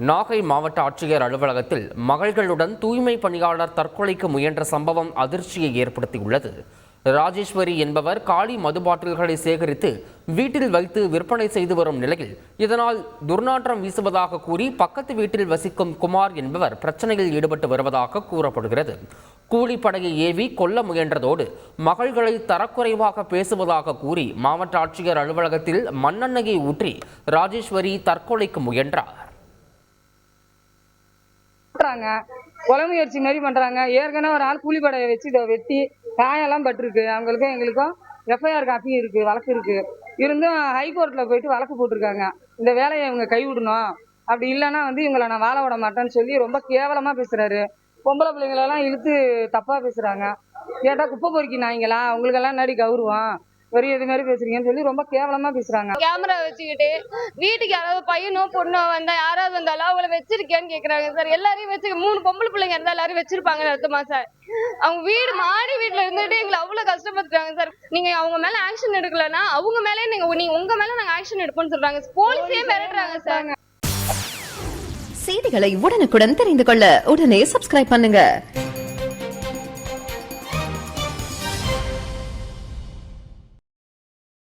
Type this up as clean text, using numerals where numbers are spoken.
நாகை மாவட்ட ஆட்சியர் அலுவலகத்தில் மகள்களுடன் தூய்மை பணியாளர் தற்கொலைக்கு முயன்ற சம்பவம் அதிர்ச்சியை ஏற்படுத்தியுள்ளது. ராஜேஸ்வரி என்பவர் காலி மது பாட்டில்களை சேகரித்து வீட்டில் வைத்து விற்பனை செய்து வரும் நிலையில் இதனால் துர்நாற்றம் வீசுவதாக கூறி பக்கத்து வீட்டில் வசிக்கும் குமார் என்பவர் பிரச்சனையில் ஈடுபட்டு வருவதாக கூறப்படுகிறது. கூலிப்படையை ஏவி கொல்ல முயன்றதோடு மகள்களை தரக்குறைவாக பேசுவதாக கூறி மாவட்ட ஆட்சியர் அலுவலகத்தில் மண்ணெண்ணெயை ஊற்றி ராஜேஸ்வரி தற்கொலைக்கு முயன்றார். கொலை முயற்சி மாதிரி பண்றாங்க. ஏற்கனவே ஒரு ஆள் கூலிப்படையை வச்சு இதை வெட்டி காயெல்லாம் பட்டிருக்கு. அவங்களுக்கும் எங்களுக்கும் எஃப்ஐஆர் காப்பி இருக்கு, வழக்கு இருக்கு. இருந்தும் ஹைகோர்ட்ல போயிட்டு வழக்கு போட்டிருக்காங்க. இந்த வேலையை இவங்க கைவிடணும், அப்படி இல்லைன்னா இவங்களை நான் வாழ விட மாட்டேன்னு சொல்லி ரொம்ப கேவலமா பேசுறாரு. பொம்பளை பிள்ளைங்களெல்லாம் இழுத்து தப்பா பேசுறாங்க. கேட்டா குப்பை பொறுக்கி நாய்ங்களா, அவங்களுக்கெல்லாம் நடி கௌரவம் ஒரு இது மாதிரி பேசுறீங்கன்னு சொல்லி ரொம்ப கேவலமா பேசுறாங்க. கேமரா வச்சுக்கிட்டு வீட்டுக்கு யாராவது பையனோ பொண்ணோ வந்தா யாராவது வந்தாலும் அவங்கள வச்சிருக்கேன்னு கேக்குறாங்க சார். எல்லாரையும் வச்சு 3 பொம்பளை பிள்ளைங்க இருந்தா எல்லாரும் வச்சிருப்பாங்கன்னு அர்த்தமா சார்? அவங்க மாடி வீட்டுல இருந்துட்டு எங்களை அவ்வளவு கஷ்டப்படுத்துறாங்க சார். நீங்க அவங்க மேல ஆக்ஷன் எடுக்கலன்னா அவங்க மேலே நீங்க உங்க மேல நாங்க ஆக்ஷன் எடுப்போம்னு சொல்றாங்க. போலீஸே மிரட்டுறாங்க சார். செய்திகளை உடனுக்குடன் தெரிந்து கொள்ள உடனே சப்ஸ்கிரைப் பண்ணுங்க.